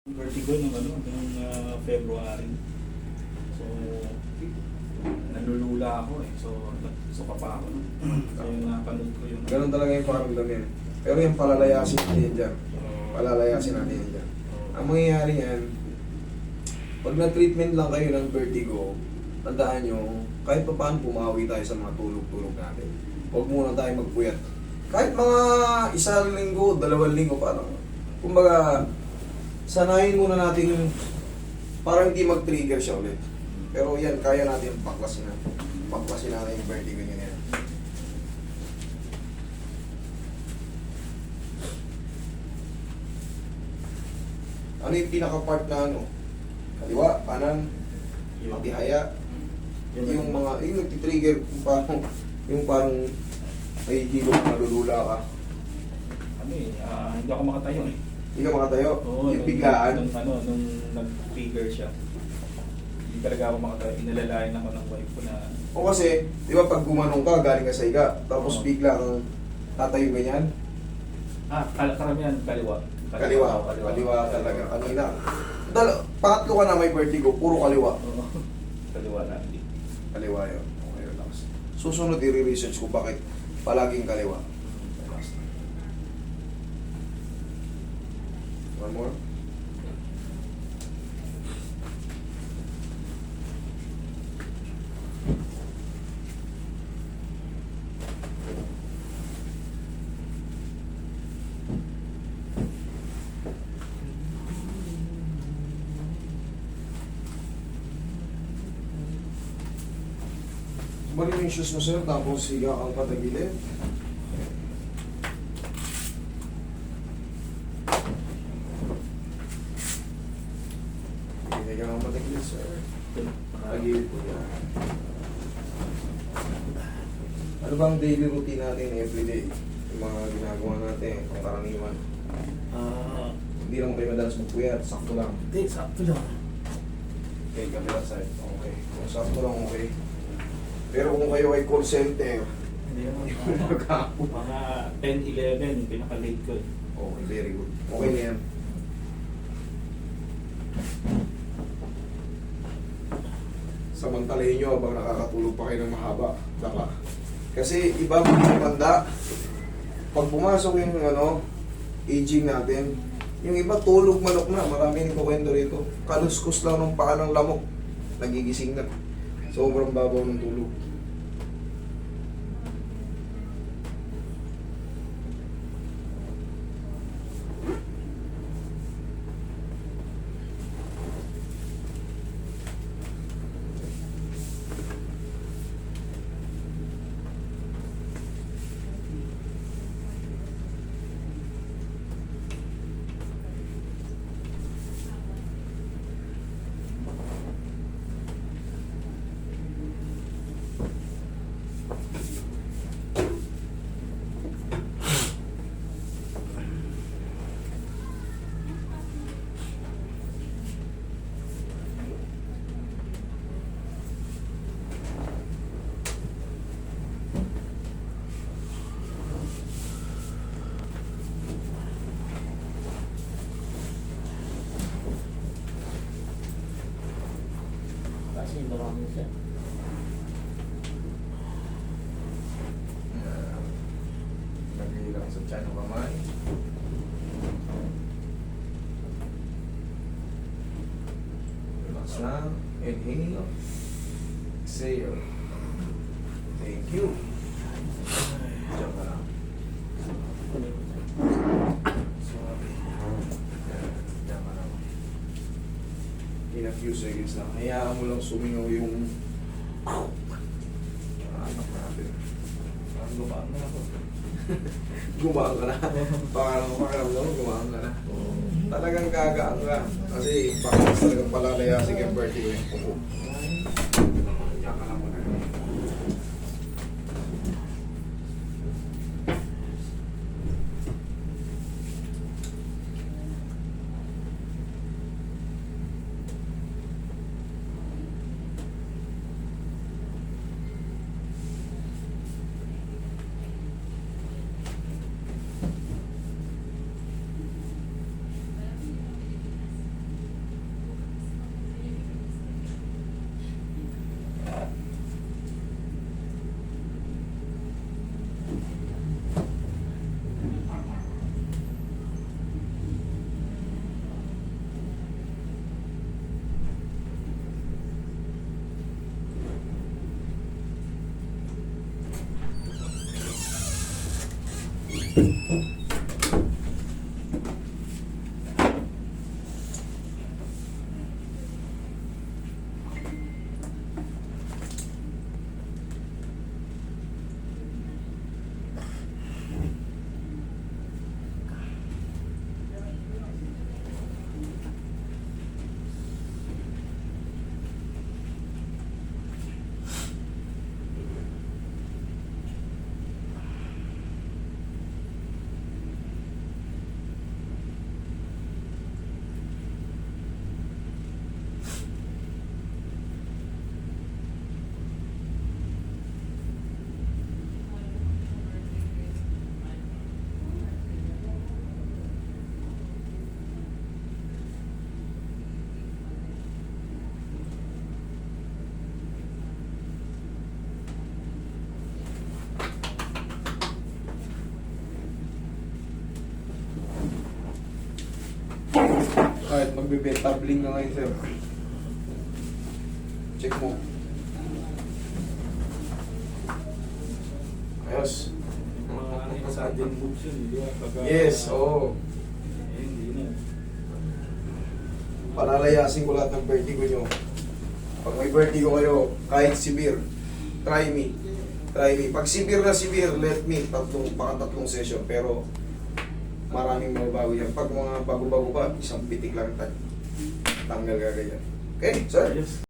Vertigo nung February. So, nalulula ako eh. So, suka pa ako. So, yung napanood ko yung... Ganun talaga yung pakiramdam yan. Pero yung palalayasin natin yan dyan. Palalayasin natin yan dyan. Ang mangyayari yan, pag na-treatment lang kayo ng vertigo, tandaan nyo, kahit pa paano pumawi tayo sa mga tulog-tulog natin. Huwag muna tayo magpuyat. Kahit mga 1 linggo, 2 linggo, parang, kumbaga, sanayin muna natin para hindi mag-trigger siya ulit. Pero yan, kaya natin baklasin na. Baklasin natin yung vertigo niya yan. Ano yung pinaka-part na ano? Kaliwa, kanan, matihaya. Yung mga, yung nagtitrigger yung parang ay hilo ka, nalulula ka. Hindi ako makatayo eh. Hindi ka makatayo? Oo, yung biglaan? Nung nag-trigger siya. Hindi talaga ako makatayo. Inalalayan ako ng wife ko na... O kasi, di ba pag gumanong ka, galing ka sa higa, tapos bigla kang tatayo ganyan? Karamihan kaliwa. Kaliwa talaga. Kanina. Pangatlo ka na may vertigo, puro kaliwa. Oo. Kaliwa lang. Kaliwa yun. Okay, relax. Susunod, i-research ko bakit palaging kaliwa. Relax. One more. Balik yung shoes mo sir, tapos higa kang patagilid. Higa kang patagilid sir. Patagilid po yan. Ano bang daily routine natin everyday? Yung mga ginagawa natin, pangkaraniwan. Hindi lang kayo madalas magpuyat, sakto lang. Hindi, sakto lang. Okay, kabila side. Okay. Kung sakto lang, okay. Pero kung kayo ay call center, Hindi ako. magkakapon. Mga 10-11, pinaka-late ko. Okay, very good. Okay na yan. Samantalahin nyo habang nakakatulog pa kayo ng mahaba. Daka. Kasi iba mga banda, pag pumasok yung aging natin, yung iba tulog manok na. Marami nang kukwento rito. Kaluskus lang ng paa ng lamok. Nagigising na. Sobrang babaw ng tulog. Kasi marami siya. Lagay lang sa tiyan ng kamay. Relax lang. Inhale. Exhale. Thank you. Diyan ka lang. Diyan ka lang. In a few seconds lang. Hayaan mo lang sumingaw yung anak natin. Ang gumaan na ako. Gumaan ka na. Pakiramdam mo, gumaan ka na. Talagang gagaan ka. Kasi baka talagang palalayasin yung vertigo yung pupo. Diyan ka lang muna. Kahit magbe-tabling na ngayon, sir. Check mo. Ayos. Mga ano yung sudden moves yun, di ba? Pagka- Yes, oo. Eh, hindi na. Palalayasin ko lahat ng vertigo nyo. Pag may vertigo kayo, kahit severe, try me. Try me. Pag severe na severe, let me. Baka tatlong session. Pero maraming mababago yan. Pag mga bago-bago pa, isang pitik lang tanggal kagad yan. Okay, sir? Ayos.